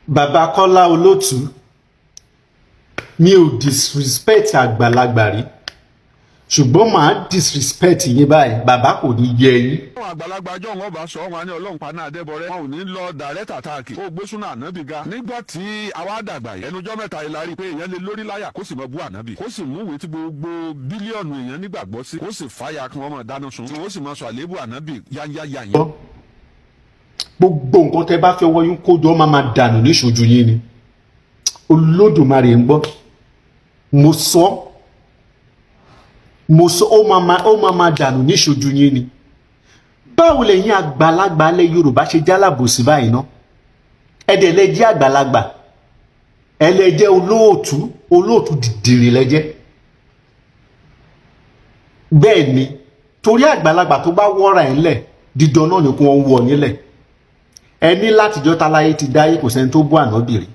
Bàbá Kola Olootu, mi ò disrespect àgbàlagbà rí, ṣùgbọ́n màá disrespect yín báyìí, bàbá kò ní yẹ yín. àwọn àgbàlagbà ọjọ́ wọn bá sọ wọn ní ọlọ́run paná adébọrẹ́ wọn ò ní lọ direct attack ó gbósùnà ànábì ga nígbà tí àwa dàgbà yìí ẹnujọ́ mẹ́ta yìí la rí i pé èèyàn lè lórí láyà kó sì mọ bú ànábì kó sì mú ìwé tí gbogbo bílíọ̀nù èèyàn nígbàgbọ́ sí kó sì fàyà kí wọ́n mọ̀ dáná sun tí wọ́n sì mọ sọ àlébù ànábì yáyáyá yẹn. Gbogbo nǹkan tẹ́ bá fẹ́ wọ́ yín kó jọ máa dànù níṣojú yín ni. Olódùmarè ń gbọ́. Mo sọ ó máa dànù níṣojú yín ni. Báwo lẹ̀yin àgbàlagbà ilẹ̀ Yorùbá ṣe jálàbòsí báyìí ná? Ẹ̀dẹ̀ lẹ jẹ́ àgbàlagbà, ẹ lẹ jẹ́ olóòtú dìdìrì lẹ jẹ́. Bẹ́ẹ̀ ni, torí àgbàlagbà tó bá wọ́ra ẹ̀ ńlẹ̀ dídán náà ni kí wọ́n wọ̀ nílẹ̀. Ẹ ní látijọ́ táláyé ti dáyé kò sẹ́ni tó bú ànábì rí.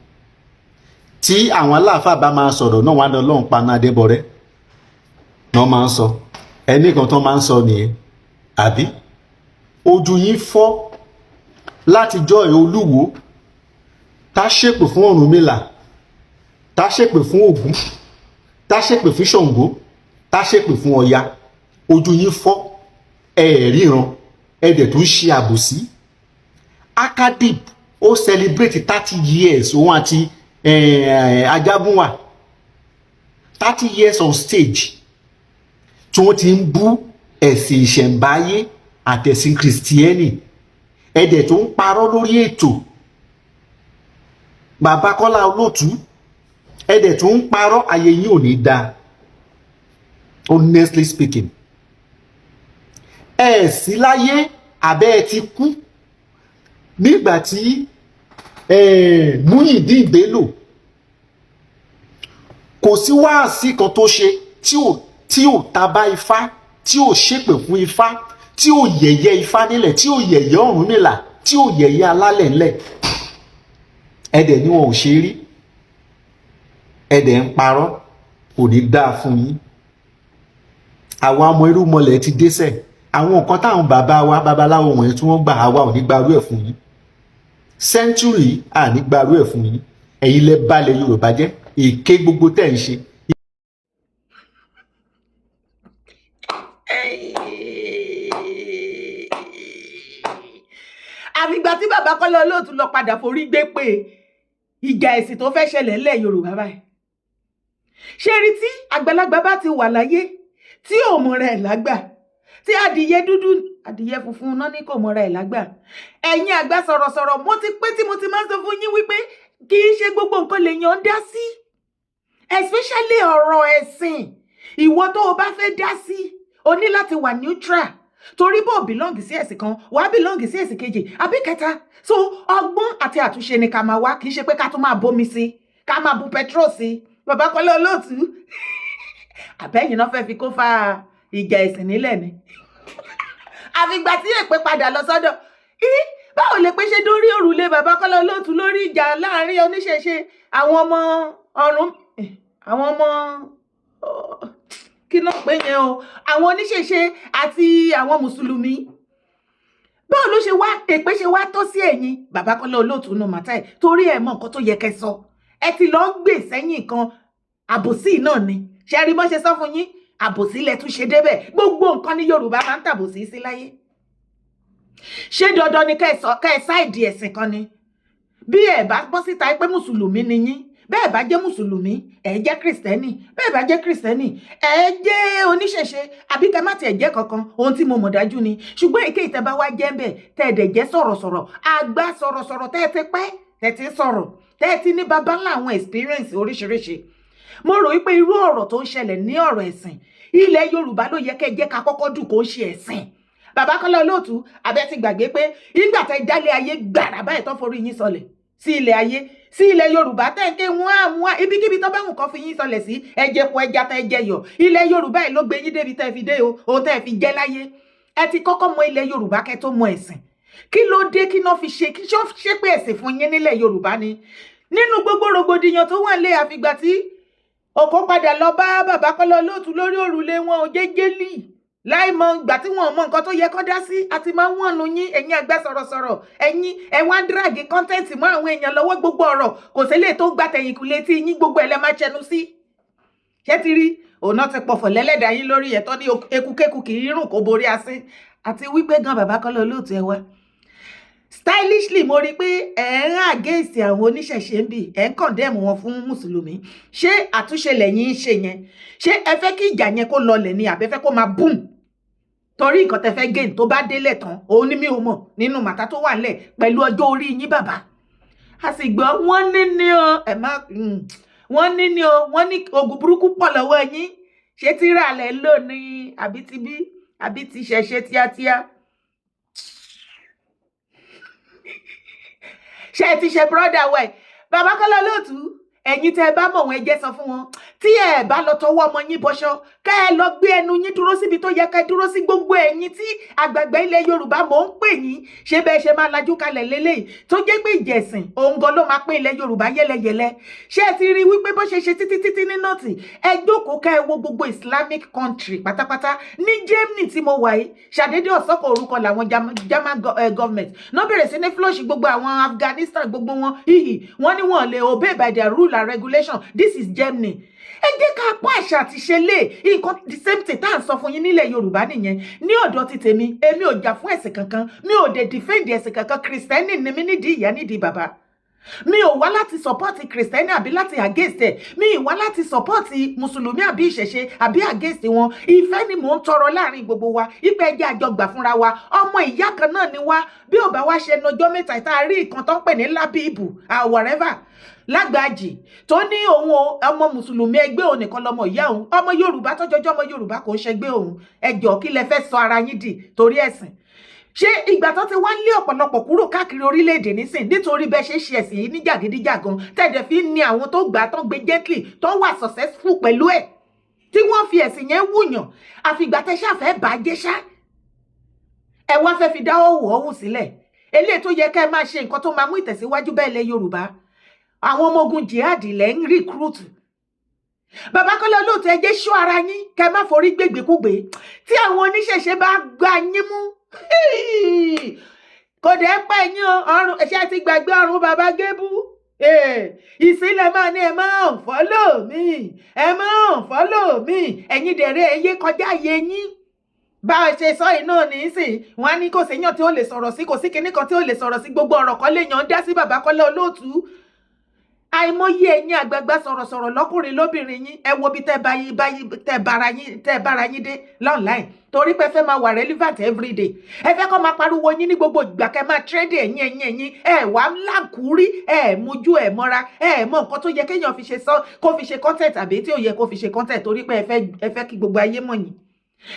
Tí àwọn aláàfáà bá máa sọ̀rọ̀ náà wọ́n á lọ́n paná adébọrẹ́ náà máa ń sọ. Ẹnì kan tó máa ń sọ nìyẹn, àbí? Ojú yín fọ́ látijọ́ ẹ̀ Olúwo tá ṣépè fún Ọ̀rúnmìlà, tá ṣépè fún Ògún, tá ṣépè fún Ṣàngó, tá ṣépè fún Ọya. Ojú yín fọ́, ẹ ríran, ẹ dẹ̀ tún ṣe àbòsí. Akadip ó celebrate 30 years òun àti Ajagunwa 30 years on stage tí wọ́n ti ń bú ẹ̀sìn ìṣẹ̀ǹbáyé àtẹ̀sìn kìrìsìtíẹ́nì, ẹ̀dẹ̀ tó ń parọ́ lórí ètò. Bàbá Kola Olootu, ẹ̀dẹ̀ tó ń parọ́, ayé yín ò ní dáa, honestly speaking. Ẹ sí láyé àbẹ́ ẹ ti kú nígbà tí Muyideen Bello kò sí wáàsí kan tó ṣe tí ò tabá ifá, tí ò ṣépè fún ifá, tí ò yẹ̀yẹ́ ifá nílẹ̀, tí ò yẹ̀yẹ́ Ọ̀rúnmìlà, tí ò yẹ̀yẹ́ alálẹ̀ ńlẹ̀. Ẹ̀dẹ̀ ni wọn ò ṣe rí, ẹ̀dẹ̀ ń parọ́, kò ní dáa fún yín. Àwa ọmọ Irúnmọlẹ̀ ti désẹ̀, àwọn nǹkan táwọn bàbá wa babaláwo wọ̀nyí tí wọ́n gbà àwa ò ní gbarú ẹ̀ fún yín. Sẹ́ńtúrì à ní gbarú ẹ̀ fún yín. Ẹ̀yin lẹ balẹ̀ Yorùbá jẹ́, èké gbogbo tẹ̀ ń ṣe. Àfìgbà tí bàbá Kola Olootu lọ padà forí gbé pé ìjà ẹ̀sìn tó fẹ́ ṣẹlẹ̀ ńlẹ̀ Yorùbá báyìí. Ṣé rí tí àgbàlagbà bá ti wà láyé tí ò mọ rẹ̀ lágbà, tí adìyẹ dúdú adìyẹ funfun náà ní kò mọ rẹ̀ lágbà. Ẹ̀yin àgbà sọ̀rọ̀sọ̀rọ̀ mo ti pé tí mo ti máa ń sọ fún yín wípé kì í ṣe gbogbo nǹkan lèèyàn dá sí, especially ọ̀rọ̀ ẹ̀sìn. Ìwọ tó o bá fẹ́ dá sí, o ní láti wà neutral. Torí bó belong sí ẹ̀sìn kan, wàá belong sí ẹ̀sìn kejì àbí kẹta. So ọgbọ́n àti àtúnṣe ni ká máa wá, kì í ṣe pé ká tún máa bomi sí, ká máa bu petrol sí. Bàbá Kola Olootu, àbẹ́yìn náà fẹ́ fi kó fa ìjà ẹ̀sìn nílẹ̀ ni. Àfìgbà tí èpè padà lọ sọ́dọ̀, báwo lè pé ṣe dórí òrùlé bàbá Kola Olootu lórí ìjà láàrin oníṣẹ̀ṣe àwọn ọmọ ọ̀run, àwọn ọmọ kí ló pé yẹn o, àwọn oníṣẹ̀ṣe àti àwọn mùsùlùmí. Báwo ló ṣe wá èpè ṣe wá tọ́ sí ẹ̀yin bàbá Kola Olootu nù màtá ẹ̀ torí ẹ̀ mọ̀ nǹkan tó yẹ kẹ́ sọ. Ẹ ti lọ gbè sẹ́yìn kan àbòsí náà ni. Ṣé rí bó ṣe sọ fún yín? Àbòsí lẹ tún ṣe débẹ̀. Gbogbo nǹkan ní Yorùbá máa ń tàbòsí sí láyé. Ṣé dandan ni kẹ́ ẹ sáìdì ẹ̀sìn kan ni? Bí ẹ bá bọ́ síta pé mùsùlùmí ni yín, bẹ́ẹ̀ bá jẹ́ mùsùlùmí, ẹ jẹ́ kìrìsìtẹ́nì, bẹ́ẹ̀ bá jẹ́ kìrìsìtẹ́nì, ẹ jẹ́ oníṣẹ̀ṣe, àbí kẹ́ má tiẹ̀ jẹ́ kankan, ohun tí mo mọ̀ dájú ni. Ṣùgbọ́n èké ìtẹ́bá wá jẹ́ ńbẹ̀, tẹ́ ẹ dẹ̀ jẹ́ sọ̀rọ̀sọ̀rọ̀, àgbà sọ̀rọ̀sọ̀rọ̀ tẹ́ ẹ ti pẹ́, tẹ́ ẹ ti sọ̀rọ̀, tẹ́ ẹ ti ní baba ńlá àwọn experience oríṣiríṣi. Mo rò wípé irú ọ̀rọ̀ tó ń ṣẹlẹ̀ ní ọ̀rọ̀ ẹ̀sìn, ilẹ̀ Yorùbá ló yẹ kẹ́ jẹ́ ká kọ́kọ́ dùn kó ṣe ẹ̀sìn. Bàbá Kola Olootu, abẹ́ ti gbàgbé pé ìgbà tẹ́ dálé ayé gbàrà báyìí tó forí yín sọlẹ̀ sí ilẹ̀ ayé, sí ilẹ̀ Yorùbá tẹ́ ń ké wọ́n ibikíbi tó bá wù kó fi yín sọlẹ̀ sí, ẹjẹ́ po ẹja tẹ́ jẹ yọ̀. Ilẹ̀ Yorùbá yìí ló gbé yín débi tẹ́ fi dé o, ohun tẹ́ fi jẹ́ láyé. Ẹ ti kọ́kọ́ mọ ilẹ̀ Yorùbá kẹ́ tó mọ ẹ̀sìn. Kí ló dé kí náà fi ṣe kí ṣó ṣe pé ẹ̀sìn fún yín nílẹ̀ Yorùbá ni? Nínú gbogbo rògbòdìyàn tó wà lé àfìgbà tí òkò padà lọ bá bàbá Kola Olootu lórí òrùlé wọn ò jẹ́jẹ́lì láì mọ ìgbà tí wọn mọ nǹkan tó yẹ kó dá sí àti máa wọ́n nu yín ẹ̀yin àgbà sọ̀rọ̀sọ̀rọ̀ ẹ̀yin ẹ wá díràgì kọ́ńtẹ́ǹtì mọ́ àwọn èèyàn lọ́wọ́ gbogbo ọ̀rọ̀ kò sí lè tó gbà tẹ̀yìnkù létí yín gbogbo ẹ̀ lẹ́ máa chẹnu sí. ṣé ti rí òun náà ti pọ̀fọ̀ lẹ́lẹ́dàá yín lórí ẹ̀ tó ní ekukeku kì í rùn kó borí asín àti wípé gan bàbá Kọ́lá Olóòtú ẹ wá stylishly mo rí pé ẹ ń against àwọn oníṣẹ̀ṣe ń bì ẹ ń condemn wọn fún mùsùlùmí ṣé àtúnṣe lẹ́yìn ń ṣe yẹn ṣé ẹ fẹ́ kí ìjà yẹn kó lọlẹ̀ ni àbẹ́ fẹ́ kó máa boom torí nǹkan tẹ́ fẹ́ gain tó bá délẹ̀ tán òun ni mi ò mọ̀ nínú màtá tó wà lẹ̀ pẹ̀lú ọjọ́ orí yín bàbá a sì gbọ́ wọ́n ní ní o ẹ má wọ́n ní ní o wọ́n ní oògùn burúkú pọ̀ lọ́wọ́ yín ṣé tíra lẹ̀ lónìí àbí ti bí àbí ti ṣẹ̀ṣẹ̀ tíátíá ṣe ti ṣe brother wẹ̀ bàbá Kọ́lá Olóòtú ẹ̀yin tẹ́ ẹ bá mọ̀ wọn ẹ jẹ́ sọ fún wọn tí ẹ bá lọ tọwọ́ ọmọ yín bọṣọ kẹ́ ẹ lọ gbé ẹnu yín dúró síbi tó yẹ kẹ́ dúró sí gbogbo ẹ̀yin tí àgbààgbà ilẹ̀ Yorùbá mò ń pè yín ṣé bẹ́ẹ̀ ṣe máa lajú kalẹ̀ lélẹ́yìí tó jẹ́ pé ìjẹ̀sìn òun gan ló máa pín ilẹ̀ Yorùbá yẹ́lẹyẹ̀lẹ ṣé ẹ ti rí wípé bó ṣe ṣe títí ní nọ́ọ̀tì ẹ jókòó kẹ́ ẹ wo gbogbo Islamic country pátápátá ní Germany tí mo wà yìí ṣàdédé ọ̀sọ́kọ̀ orúkọ làwọn German government náà bẹ̀rẹ̀ sí ní flush gbogbo àwọn Afghanistan gbogbo wọn wọ́n ní wọn lè obey by their rule and regulation. This is Germany. Ẹ jẹ́ ká pọ́ àṣà àti ṣe lé nǹkan the same thing tá à ń sọ fún yín nílẹ̀ Yorùbá nìyẹn ní ọ̀dọ̀ ti tèmi èmi ò jà fún ẹ̀sìn kankan mi ò dé defend ẹ̀sìn kankan Kristẹni ni mi nídìí ìyá nídìí bàbá mi ò wá láti support Kristẹni àbí láti against ẹ̀ mi ò wá láti support mùsùlùmí àbí ìṣẹ̀ṣe àbí against wọn ìfẹ́ ni mò ń tọrọ láàrin gbogbo wa ìpè ẹjẹ́ àjọgbà fúnra wa ọmọ ìyá kan náà ni wá bí ò bá wá ṣe ẹnọjọ́ mẹ́ta tá a rí nǹkan tó ń pè ní lábíbù whatever lágbàjì tó ní òun ọmọ mùsùlùmí ẹgbẹ́ òun nìkan lọmọ ìyá òun ọmọ Yorùbá tó jọjọ́ ọmọ Yorùbá kò ń ṣẹgbẹ́ òun ẹjọ́ kí lẹ fẹ́ sọ ara yín dì torí ẹ̀sìn ṣé ìgbà tó ti wá lé ọ̀pọ̀lọpọ̀ kúrò káàkiri orílẹ̀-èdè nísìn nítorí bẹ́ẹ̀ ṣe ṣe ẹ̀sìn yìí ní jàgídíjàgan tẹ̀dẹ̀ fi ní àwọn tó gbà tó gbé gently tó wà successful pẹ̀lú ẹ̀ tí wọ́n fi ẹ̀sìn yẹn wùyàn àfìgbà tẹ́ ṣàfẹ́ bàjẹ́ ṣá ẹ wá fẹ́ fi dá òwò ọ̀hún sílẹ̀ eléyìí tó yẹ ká ẹ máa ṣe nǹkan tó máa mú ìtẹ̀síwájú bẹ́ẹ̀ lẹ Yorùbá àwọn ọmọ ogun jihad lẹ́ ń recruit bàbá Kọ́lá Olóòtú ẹ jẹ́ ṣọ́ ara yín kẹ́ má forí gbégbékúgbé tí àwọn oníṣẹ̀ṣe bá gbà yín mú kò dé pẹ́ yín ọrùn ẹ̀ṣẹ́ ti gbàgbé ọrùn bàbá Gébú ìsílẹ̀ máa ní ẹ máa ń follow mi ẹ máa ń follow mi ẹ̀yin dẹ̀rẹ́ ẹyẹ kọjá yẹ yín bá a ṣe sọ iná nísìn wọn á ní kò séyàn tí ó lè sọ̀rọ̀ sí kò sí kinní kan tí ó lè sọ̀rọ̀ sí gbogbo ọ̀rọ̀ kan léèyàn dá sí bàbá Kọ́lá Olóòtú àìmọye ẹ̀yin àgbààgbà sọ̀rọ̀sọ̀rọ̀ lọ́kùnrin lóbìnrin yín ẹ wo bí tẹ́ bára yín dé online torí pé fẹ́ máa wà relevant everyday ẹ fẹ́ kọ́ máa pariwo yín ní gbogbo ìgbà kẹ́ máa trade ẹ̀yin ẹ wà láǹkúrí ẹ mójú ẹ mọ́ra ẹ mọ nǹkan tó yẹ kéèyàn fi ṣe kó fi ṣe content àbí tí ò yẹ kó fi ṣe content torí pé ẹ fẹ́ kí gbogbo ayé mọ̀ yín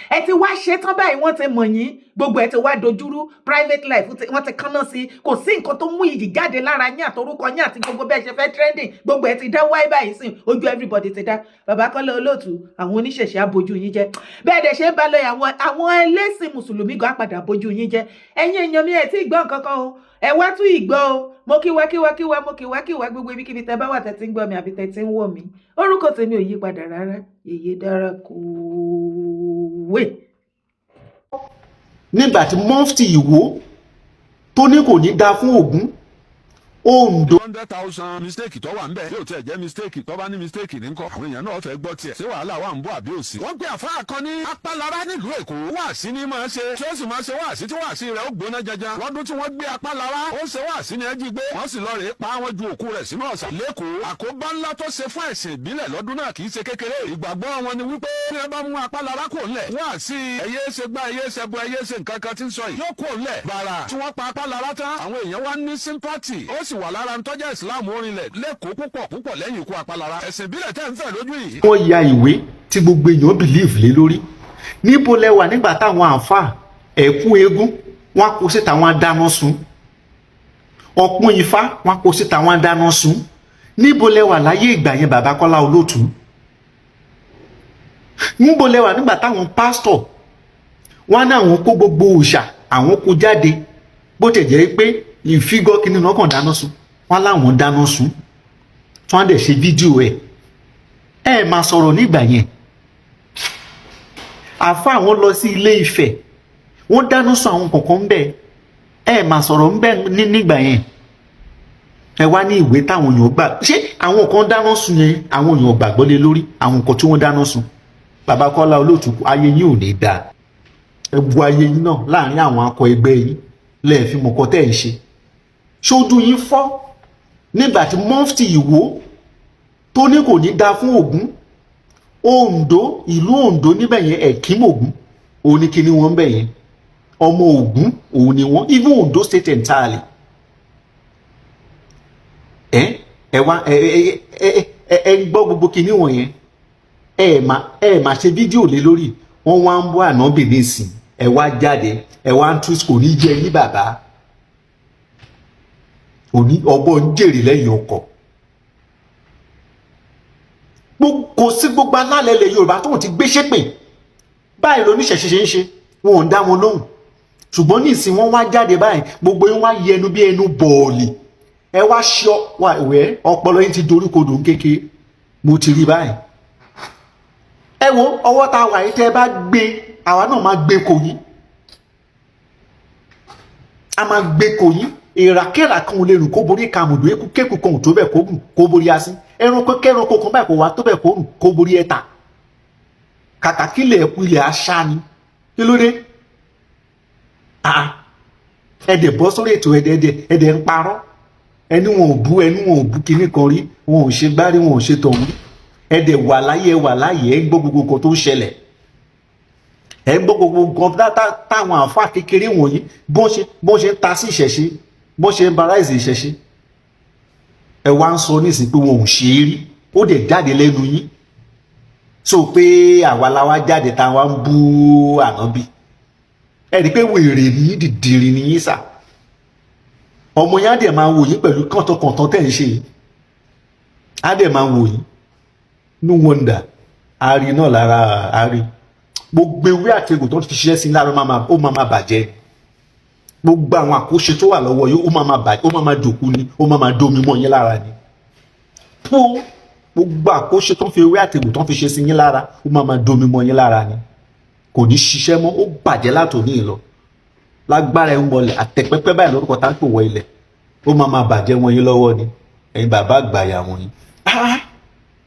ẹ ti wá ṣe tán báyìí wọ́n ti mọ̀ yín gbogbo ẹ ti wá dojúrú private life wọ́n ti kánná sí kò sí nǹkan tó mú ìyì jáde lára yín àtorúkọ yín àti gbogbo bẹ́ẹ̀ ṣe fẹ́ trending gbogbo ẹ ti dá wáyé báyìí sìn ojú everybody ti dá bàbá Kọ́lá Olóòtú àwọn oníṣẹ̀ṣe abojú yín jẹ́ bẹ́ẹ̀ dẹ̀ ṣe ń bá lọ àwọn ẹlẹ́sìn mùsùlùmí gan padà abojú yín jẹ́ ẹ̀yin èèyàn mi ẹ̀ tí ì gbọ́ nǹkan kan o ẹ wá tún ìgbọ́ o mo kíwá gbogbo ibikíbi tẹ́ bá wà tẹ́ ti ń gbọ́ mi àbí tẹ́ ti ń wò mí orúkọ tèmi ò yí padà rárá Yèyé dára kúwé. nígbà tí mọ́fìtì Ìwó tó ní kò ní dáa fún Ògún Oǹdó. 100,000 mistake tó wà ń bẹ̀ yóò tẹ̀ jẹ́ mistake tó bá ní mistake ní kọ́ àwọn èèyàn náà fẹ́ gbọ́ tiẹ̀ ṣé wàhálà wà ń bọ̀ àbí òsì. wọ́n gbé àfáà kan ní apálára nílùú Èkó wáàsí ni máa ṣe tí ó sì máa ṣe wáàsí tí wáàsí rẹ̀ ó gbóná jaja lọ́dún tí wọ́n gbé apálára ó ṣe wáàsí ni ẹ jí gbé wọ́n sì lọ rèé pa wọ́n ju òkú rẹ̀ sínú ọ̀sà lẹ́kọ̀ọ́ àkóbá ńlá tó ṣe fún ẹ̀sìn ìbílẹ̀ lọ́dún náà kì í ṣe kékeré ìgbàgbọ́ wọn ni wípé bí ẹ bá mú apálára kò ńlẹ̀ wáàsí ẹyẹ ṣe gbá ẹyẹ ṣe bọ ẹyẹ ṣe nǹkan kan tí ń sọ yìí yóò kò ńlẹ̀ bàrà tí wọ́n pa apálára tán àwọn èèyàn wá ní sympathy ó sì wà lára ń tọ́jà Islam orinlẹ̀ lẹ́kọ̀ọ́ púpọ̀ lẹ́yìn ikú apálára ẹ̀sìn ìbílẹ̀ tẹ́ ń fẹ́ lójú yìí. wọ́n ya ìwé tí gbogbo èèyàn bìlíìfù lé lórí níbo lẹ́wà nígbà táwọn àǹfààní ẹ̀kún eégún wọn kó síta wọn dáná sun ọ̀pọ̀ ifá wọn kó síta wọn dáná sun níbo lẹ́wà láyé ìgbà yẹn bàbá Kọ́lá Olóòtú níbo lẹ́wà nígbà táwọn pásítọ̀ wọn náà wọn kó gbogbo òòṣà àwọn kó jáde bó tẹ̀ jẹ́ pé ìfigọ́ kìíní náà kàn dáná sun wọn láwọn dáná sun tí wọn dẹ̀ ṣe fídíò ẹ̀ máa sọ̀rọ̀ nígbà yẹn àfa àwọn lọ sí Ilé Ifẹ̀ wọ́n dáná sun àwọn kọ̀ọ̀kan ń bẹ̀ ẹ máa sọ̀rọ̀ ń bẹ̀ nígbà yẹn ẹ wá ní ìwé táwọn èèyàn gbà ṣé àwọn kan dáná sun yẹn àwọn èèyàn gbàgbọ́ lé lórí àwọn nǹkan tí wọ́n dáná sun bàbá Kọ́lá Olóòtú ayé yín ò ní dáa ẹ bu ayé yín náà láàrin àwọn akọ ẹgbẹ́ yín lẹ́ẹ̀fí mọ̀kọ́ tẹ́ ẹ̀ ṣe ṣojú yín fọ́ nígbà tí mọ́fìtì Ìwó tó ní kò ní dáa fún Ògún Oǹdó ìlú Oǹdó níbẹ̀ yẹn ẹ̀kímọ̀ Ògún òun ní kíní wọn bẹ̀ yẹn ọmọ Ògún òun ni wọn even Oǹdó state entirely ẹ wá ẹ gbọ́ gbogbo kíní wọn yẹn ẹ má ṣe fídíò lé lórí wọn wá ń bọ́ ànábì nísìn ẹ wá jáde ẹ wá ń tú kò ní jẹ ní bàbá òní ọbọ ń jèrè lẹ́yìn ọkọ̀ kò sí gbogbo alálẹ̀ ilẹ̀ Yorùbá tó ti gbé ṣépè báyìí lóníṣẹ̀ṣe ṣe ń ṣe wọn ò dá wọn lóhùn ṣùgbọ́n ní ìsìn wọn wá jáde báyìí gbogbo yín wá yẹnu bí ẹnu bọ̀ọ̀lì ẹ wá ṣọ wẹ ọpọlọ yín ti dorí kodò ń kékeré mo ti rí báyìí ẹ wo ọwọ́ tá a wà yìí tẹ́ ẹ bá gbé àwa náà máa gbé kò yín a máa gbé kò yín ìràkẹ́rà kan ò lè rùn kó borí kàmùdù eku kéku kan ò tó bẹ̀ kó gùn kó borí asín ẹranko kẹranko kan báyìí kò wá tó bẹ̀ kó rùn kó borí ẹ̀ta kàkà kílẹ̀ ẹ̀kú ilẹ̀ aṣá ni kí ló dé ẹ̀dẹ̀ bọ́ sórí ètò ẹ̀dẹ̀ ń parọ́ ẹni wọn ò bú kinní kan rí wọn ò ṣe gbárí wọn ò ṣe tọ̀hún ẹ̀dẹ̀ wà láyé ẹ gbọ́ gbogbo nǹkan tó ń ṣẹlẹ̀ ẹ gbọ́ gbogbo nǹkan táwọn àáfàá kékeré wọ̀nyí bó ṣe ń ta sí ìṣẹ̀ṣe bó ṣe ń baráìsì ìṣẹ̀ṣe ẹ wá ń sọ nísìnyí pé wọn ò ṣe é rí ó dẹ̀ jáde lẹ́nu yín so pé àwa la wá jáde tá a wá ń bú ànábì ẹ rí i pé wèrè nìyí dìdìrì nìyí sà ọmọ yẹn á dẹ̀ máa wò yín pẹ̀lú kọ́ńtọ̀kọ̀ńtọ̀ tẹ̀ ń ṣe yìí á dẹ̀ máa wò yín no wonder ari náà lára ari gbogbo ewé àtẹ̀gùn tó fi ṣiṣẹ́ sí lára ó máa bàjẹ́ gbogbo àwọn àkóṣe tó wà lọ́wọ́ yìí ó máa dòkú ni ó máa domi mọ́ yín lára ni gbogbo àkóṣe tó fi ewé àtẹ̀gùn tó fi ṣe sí yín lára ó máa domi mọ́ yín lára ni kò ní ṣiṣẹ́ mọ́ ó bàjẹ́ látòní lọ lágbára ẹ̀ ń wọlé àtẹ̀pẹ́pẹ́ báyìí lórúkọ tá ń pè wọ ilẹ̀ ó máa bàjẹ́ wọn yín lọ́wọ́ ni ẹ̀yin bàbá àgbàyà wọn yín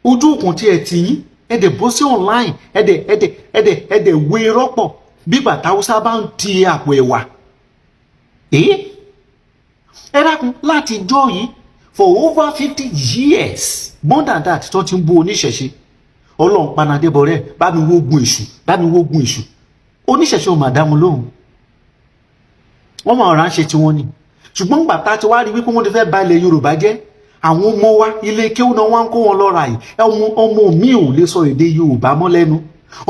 ojú òkun tí ẹ ti yín ẹ̀dẹ̀ bọ́ sí online ẹ̀dẹ̀ wé rọ́pọ̀ bí bàtà Haúsá bá ń ti àpò ẹ̀wà ẹ dákun láti jọ́ yìí for over 50 years more than that tó ti ń bú oníṣẹ̀ṣe Ọlọ́run panadébọrẹ́ bá mi wógun èṣù oníṣẹ̀ṣe ò mà dá wọn lóhùn wọ́n máa ránṣẹ́ tí wọ́n ní ṣùgbọ́n bàtà tí wàá rí wípé wọ́n ti fẹ́ ba ilẹ̀ Yorùbá jẹ́ àwọn ọmọ wa ilé kéwú náà wá ń kó wọn lọ́ra yìí ọmọ mi ò lè sọ èdè Yorùbá mọ́ lẹ́nu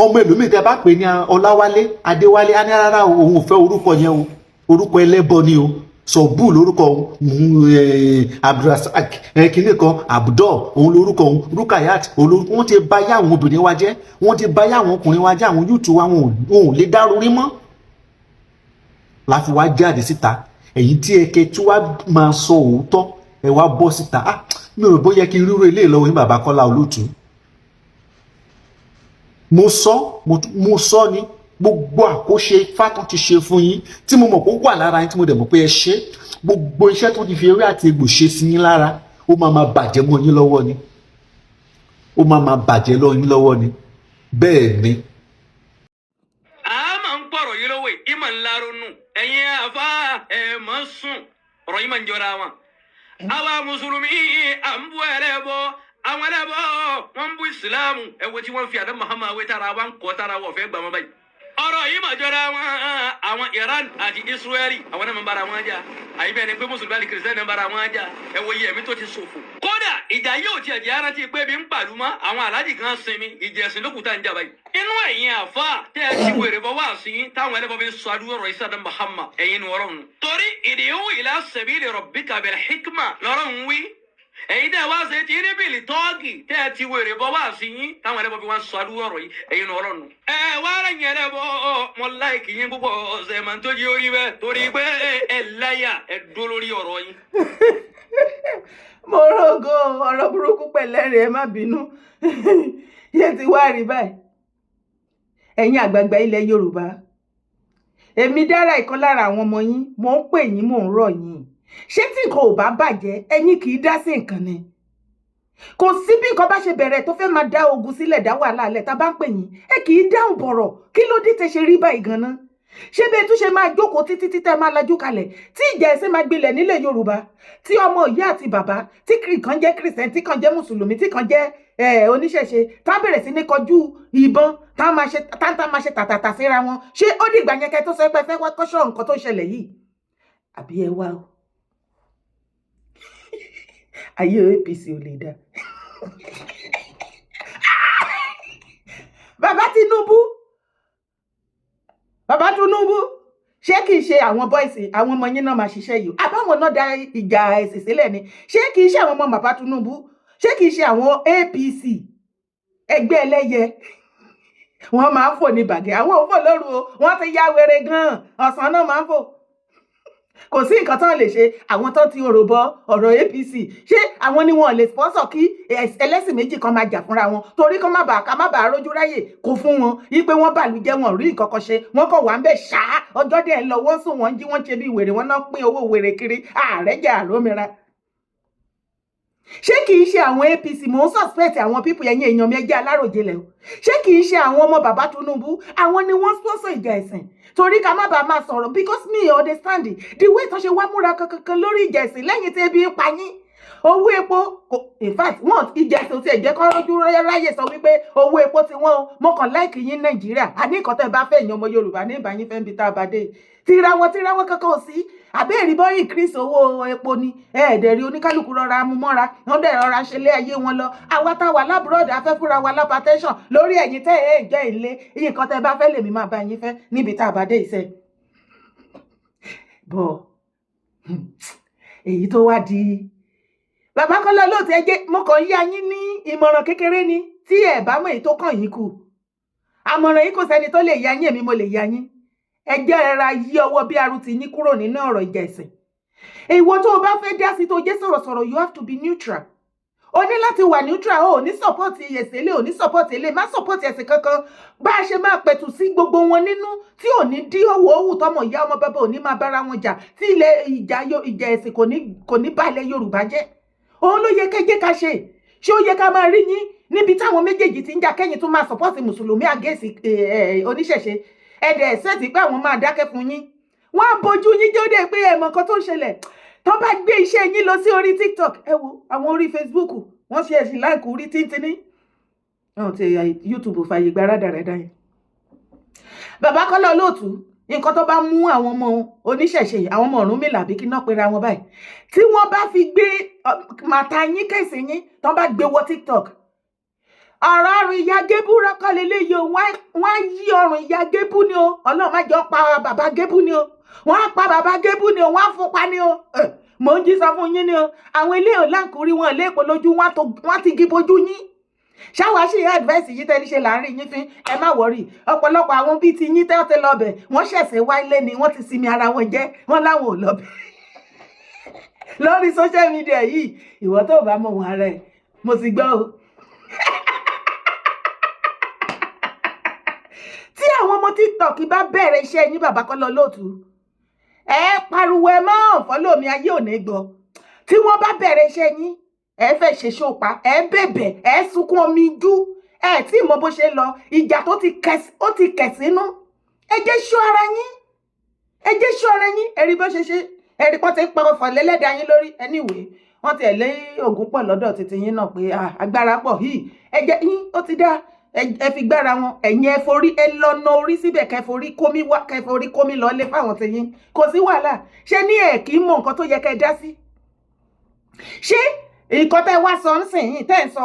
ọmọ ẹlòmíì tẹ́ bá pè ní Ọláwálé Adéwálé á ní rárá òun ò fẹ́ orúkọ yẹn o orúkọ ẹlẹ́bọ ni o sọ̀bù lórúkọ Abdulrasaq kìnnì kan Abdul òun lórúkọ òun Rukayat wọ́n ti bà yá àwọn obìnrin wa jẹ́ wọ́n ti bà yá àwọn ọkùnrin wa jẹ́ àwọn yúùtù wa wọn ò lè dá lórí mọ́ láfi wá jáde síta èyí tí ẹkẹ tí wàá máa sọ òótọ́ ẹ wá bọ́ síta mi ò rò bóyá kí n rírò ilé ìlọ́wọ́ ní bàbá Kọ́lá Olóòtú mo sọ ní gbogbo àkóṣe fátán ti ṣe fún yín tí mo mọ̀ pé ó wà lára yín tí mo dẹ̀ mọ̀ pé ẹ ṣe gbogbo iṣẹ́ tó ti fi ewé àti egbò ṣe sí yín lára ó máa bàjẹ́ mọ́ yín lọ́wọ́ ni ó máa bàjẹ́ lọ́ yín lọ́wọ́ ni bẹ́ẹ̀ ni. a máa ń pọ̀rọ̀ yìí lọ́wọ́ ìmọ̀ ńlá ronú ẹ̀yin àfa ẹ̀ mọ̀ sùn ọ̀rọ̀ yìí máa ń jọra wọn. àwa mùsùlùmí à ń bú ẹlẹ́bọ àwọn ẹlẹ́bọ wọ́n ń bú ìsìláàmù ẹ̀wọ̀ tí wọ́n fi àdá Muhammad wé tara wa ń kọ́ tara wọ̀ fẹ́ gbà wọn báyìí. ọ̀rọ̀ yìí máa jọra wọn àwọn Iran àti Israeli àwọn náà máa ń bára wọn jà àyè bẹ́ẹ̀ ni pé mùsùlùmí àti kìrìsìtẹ́nì náà ń bára wọn jà ẹ̀wọ̀ yìí ẹ̀mí tó ti ṣòfò. kódà ìjà yóò tiẹ̀ di arántí pé bí ń pàlú mọ́ àwọn aláàjì kan sinmi ìjẹ̀sìn lókùtà ń jà báyìí. inú ẹ̀yin àfa tẹ́ ẹ ti wèrè bọ́ wá sí yín táwọn ẹlẹ́bọ̀ fi sọ adúgbò rọ̀ ìsàdá Muhammad ẹ̀yin ni wọ́rọ̀ nù. torí ìdíwọ́ ila sabili rabbika bil hikma lọ́rọ̀ ń wí. ẹ̀yin tẹ́ wá ṣe ti níbìlì tọ́ọ̀gì tẹ́ ẹ ti wèrè bọ́ wá sí yín táwọn ẹlẹ́bọ̀ fi wá sọ adúgbò rọ̀ yìí ẹ̀yin ni wọ́rọ̀ nù. ẹ wá rẹ̀ yẹn lẹ́bọ̀ mọ láìkì yín púpọ̀ ọ̀sẹ̀ máa ń tó jí orí bẹ́ẹ̀ torí pé ẹ láyà ẹ dó lórí ọ̀rọ̀ yín. mo rògo ọ̀rọ̀ burúkú pẹ̀lẹ́rìn ẹ má bínú yẹ ti wá rí báyìí ẹ̀yin àgbààgbà ilẹ̀ Yorùbá èmi dára ìkan lára àwọn ọmọ yín mò ń pè yín mò ń rọ̀ yín ṣé tí nǹkan ò bá bàjẹ́ ẹ̀yin kì í dá sí nǹkan ni kò sí bí nǹkan bá ṣe bẹ̀rẹ̀ tó fẹ́ máa dá ogun sílẹ̀ dá wàhálà lẹ̀ tá a bá ń pè yín ẹ kì í dáhùn bọ̀rọ̀ kí ló dé tẹ́ ṣe rí báyìí gan-an ṣé bẹ́ẹ̀ tún ṣe máa jókòó títí títẹ́ máa lajú kalẹ̀ tí ìjà ẹ̀sìn máa gbilẹ̀ nílẹ̀ Yorùbá tí ọmọ ìyá àti bàbá tí kan jẹ́ Christian tí kan jẹ́ mùsùlùmí tí kan jẹ́ oníṣẹ̀ṣe tá bẹ̀rẹ̀ sí ní kọjú ìbọn tá máa ṣe tàtàtà síra wọn ṣé ó dìgbà yẹn kẹ́ tó sọ pé fẹ́ wá kọ́ṣọ́ nǹkan tó ṣẹlẹ̀ yìí àbí ẹ wá o ayé APC ò lè dá bàbá Tinubu ṣé kìí ṣe àwọn bọ́ìsì àwọn ọmọ yín náà máa ṣiṣẹ́ yìí àbáwọn náà dá ìjà ẹ̀sìn sílẹ̀ ni ṣé kìí ṣe àwọn ọmọ bàbá Tinubu ṣé kìí ṣe àwọn APC ẹgbẹ́ ẹlẹ́yẹ wọ́n máa ń fò ní bàgẹ́ àwọn ò fò lóru o wọ́n ti ya wèrè gan-an ọ̀sán náà máa ń fò kò sí nǹkan tán lè ṣe àwọn tó ti rò bọ ọ̀rọ̀ APC ṣé àwọn ni wọn lè sponsor kí ẹlẹ́sìn méjì kan máa jà fúnra wọn torí ká má bàa rójú ráyè kó fún wọn yí pé wọ́n bàlújẹ́ wọn rí nǹkan kan ṣe wọ́n kàn wá ń bẹ̀ ṣá ọjọ́ dẹ̀ ń lọ wọ́n sùn wọ́n jí wọ́n ṣe bí wèrè wọ́n náà pín owó wèrè kiri ààrẹ jà àrómìnira ṣé kìí ṣe àwọn APC mò ń suspect àwọn people ẹ̀yin èèyàn mi ẹjẹ́ aláròjinlẹ̀ o ṣé kìí ṣe àwọn ọmọ bàbá Tinubu àwọn ni wọ́n sponsor ìjà ẹ̀sìn torí ká má bàa máa sọ̀rọ̀ because me understand the way tó ṣe wá múra kankan lórí ìjà ẹ̀sìn lẹ́yìn tí ebi ń pa yín owó epo in fact wọn ìjà ẹ̀sìn tí ẹ̀jẹ̀ kan lójú ráyè sọ wípé owó epo ti wọ́n o mo kàn láìkì yín Nàìjíríà àní nǹkan tẹ́ bá fẹ́ èèyàn ọmọ Yorùbá ní ìbáyín fẹ́ ń bi tá a bá dé tíra wọn kankan ò sí àbẹ́ẹ̀rí bọ́ increase owó epo ni ẹ̀ẹ́dẹ̀rí oníkálukú rọra mú mọ́ra wọ́n dẹ̀ rọra ṣe lé ayé wọn lọ àwa tá wà lábúròdì afẹ́ fúnra wa lápàtẹ́sàn lórí ẹ̀yin tẹ́ ẹ̀ jẹ́ ilé iye nǹkan tẹ́ bá fẹ́ lèmi máa bá yín fẹ́ níbi tá a bá dé iṣẹ́ bọ̀ èyí tó wá di bàbá Kola Olootu ẹjẹ́ mo kàn yá yín ní ìmọ̀ràn kékeré ni tí ẹ̀ bá mọ̀ èyí tó kàn yín kù àmọ̀ràn yìí kò sẹ́ni tó lè yá yín èmi mo lè yá yín ẹ jẹ́ ẹra yí ọwọ́ bí arú ti yín kúrò nínú ọ̀rọ̀ ìjà ẹ̀sìn ìwọ tó o bá fẹ́ dá sí tó jẹ́ sọ̀rọ̀sọ̀rọ̀ you have to be neutral o ní láti wà neutral o ní support ẹ̀sìn ilé o ní support ilé má support ẹ̀sìn kankan bá a ṣe máa pẹ̀tù sí gbogbo wọn nínú tí ò ní dí owó òwú tọmọ ìyá ọmọ bàbá ò ní máa bára wọn jà tí ilẹ̀ ìjà ẹ̀sìn kò ní bá ilẹ̀ Yorùbá jẹ́ òun ló yẹ kẹ́jẹ́ ká ṣe ṣé ó yẹ ká máa rí yín níbi táwọn méjèèjì ti ń jà kẹ́yìn tó máa support mùsùlùmí àgẹ́sì oníṣẹ̀ṣe ẹ̀dẹ̀ ṣẹ́ẹ̀tì pé àwọn máa dákẹ́ fún yín wọ́n á bójú yín jóde pé ẹ̀mọ̀ kan tó ń ṣẹlẹ̀ tó bá gbé iṣẹ́ yín lọ sí orí TikTok ẹ wo àwọn orí Facebook wọ́n ṣe ẹ̀sìn láìkú orí tíntínní ọ̀hún ti YouTube fàyè gba rádaràdà yẹn. bàbá Kola Olootu nǹkan tó bá mú àwọn ọmọ oníṣẹ̀ṣe àwọn ọmọ Ọ̀rúnmìlà àbí kí náà pera wọn báyìí tí wọ́n bá fi gbé màtá yín kẹ̀sì yín tó bá gbé wọ TikTok ọ̀rọ̀ ọrùn ìyá Gébú rọ́kọ́ lélẹ́yìí o wọ́n á yí ọrùn ìyá Gébú ni o Ọlọ́run má jọ pa bàbá Gébú ni o wọ́n á pa bàbá Gébú ni o wọ́n á fún pa ni o mò ń jí sọ fún yín ni o àwọn ilé ò láǹkúrí wọn ilé èpò lójú wọ́n ti gí bojú yín ṣáwa ṣe advice yìí tẹ́lẹ̀ ṣe láàrin yín fín ẹ má wọrí ọ̀pọ̀lọpọ̀ àwọn bíi ti yín tẹ́ lọ́bẹ̀ wọ́n ṣẹ̀ṣẹ̀ wá ilé ni wọ́n ti sinmi ara wọn jẹ́ wọ́n láwọn ò lọ́bẹ̀ lórí social media yìí ìwọ tó bá mọ̀ wọn ara ẹ̀ mo sì gbọ́ o. tí àwọn ọmọ TikTok bá bẹ̀rẹ̀ iṣẹ́ yín bàbá Kola Olootu ẹ pariwo ẹ máa follow mi ayé ò ní gbọ́ tí wọ́n bá bẹ̀rẹ̀ iṣẹ́ yín ẹ fẹ́ ṣe ṣòpa ẹ bẹ̀bẹ̀ ẹ sunkún omi jú ẹ tí mọ bó ṣe lọ ìjà tó ti kẹ̀ sínú ẹ jẹ́ ṣọ́ ara yín ẹ̀rí bó ṣe ṣe ẹ̀rí pọ́n ti ń pọ̀ fọ̀ lẹ́lẹ́dàá yín lórí anyway wọ́n ti ẹ̀ lé ògùn pọ̀ lọ́dọ̀ títí yín náà pé agbára pọ̀ yìí ẹ jẹ́ yín ó ti dá ẹ fi gbára wọn ẹ̀yin ẹ forí ẹ lọ́nà orí síbẹ̀ kẹ́ forí kómi lọ lé fáwọn ti yín kò sí wàhálà ṣé ní ẹ̀ kì í mọ nǹkan tó yẹ kẹ́ dá sí ṣé nǹkan tẹ́ wá sọ nísìnyí tẹ́ ń sọ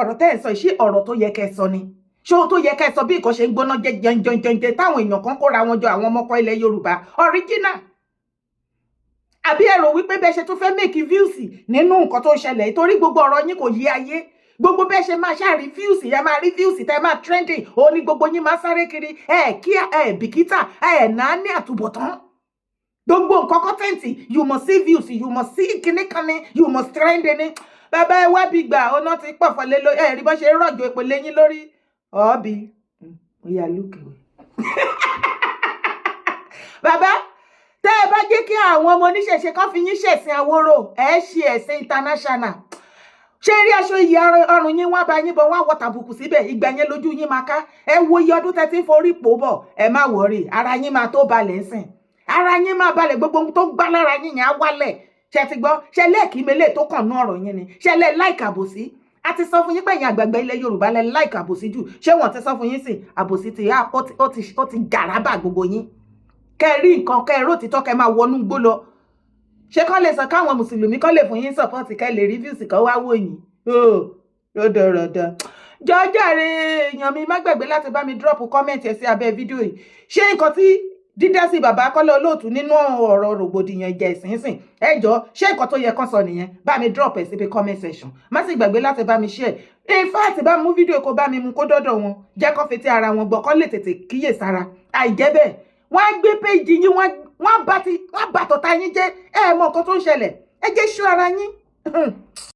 ọ̀rọ̀ tẹ́ ń sọ ṣé ọ̀rọ̀ tó yẹ kẹ́ sọ ni ṣé o tó yẹ kẹ́ sọ bí nǹkan ṣe ń gbóná jẹjẹjẹjẹ táwọn èèyàn kan kóra wọn jọ àwọn ọmọkọ ilẹ̀ Yorùbá original àbí ẹ rò wípé bẹ́ẹ̀ ṣe tún fẹ́ make views nínú nǹkan tó ń ṣẹlẹ̀ torí gbogbo ọ̀rọ̀ yín kò yé ayé gbogbo bẹ́ẹ̀ ṣe máa ṣáà rí views ẹ máa rí views tẹ́ máa trending ó ní gbogbo yín máa sáré kiri bìkítà náà ní àtúbọ̀tán gbogbo nǹkan kọ́tẹ́ǹtì you must see views you must see kìnnìkanni you must trend ní bàbá ẹ wá bí gbà ọ̀nà ti pọ̀ fọ́lẹ́ lórí rí bọ́ ṣe rọ̀jò èpò lẹ́yìn lórí ọ̀ọ́bì Oya look away. Bàbá tẹ́ ẹ bá jẹ́ kí àwọn ọmọ oníṣẹ̀ṣe kan fi yín ṣẹ̀sìn àwòrò ẹ ṣe ẹ̀sìn international. Ṣé rí aṣọ yìí ọrùn yín wọ́n bá yín bọ̀ wọ́n wọ tàbùkù síbẹ̀ ìgbà yẹn lójú yín máa ká ẹ wo iye ọdún tẹ́ ti ń forí pò bọ̀ ẹ má wọrí ara yín máa tó balẹ̀ ńsìn ara yín máa balẹ̀ gbogbo ohun tó gbá lára yín yẹn á wálẹ̀ ṣe ti gbọ́ ṣe lẹ́ẹ̀kí mele tó kàn ní ọ̀rọ̀ yín ni ṣe lẹ́ láìka àbòsí a ti sọ fún yín pé ẹ̀yin àgbààgbà ilẹ̀ Yorùbá lẹ́ láìka àbòsí jù ṣé wọ́n ti sọ fún yín sí àbòsí ti yá ó ti gàràbà gbogbo yín kẹ́ rí nǹkan kẹ́ rò títọ́ kẹ́ máa wọnú gbó lọ ṣé kán lè sọ káwọn mùsùlùmí kán lè fún yín support kẹ́ lè rí views kan wá wò yín rọ̀dọ̀rọ̀dọ̀ jọjàre èèyàn mi má gbàgbé láti bá mi drop comment ẹ sí abẹ́ fídíò yìí ṣé nǹkan tí dídá sí bàbá Kọ́lá Olóòtú nínú ọ̀rọ̀ rògbòdìyàn ìjà ìsinsìn ẹ jọ ṣé nǹkan tó yẹ kán sọ nìyẹn bá mi drop ẹ síbi comment section má sì gbàgbé láti bá mi share in fact bá mú fídíò kó bá mi mú kó dọ́dọ̀ wọn jẹ́ kó fetí ara wọn gbọ́ kó lè tètè kíyèsára àìjẹ́ bẹ́ẹ̀ wọ́n á gbé péjì yín wọ́n bá tọ̀tá yín jẹ́ ẹ mọ nǹkan tó ń ṣẹlẹ̀ ẹ jẹ́ ṣú ara yín.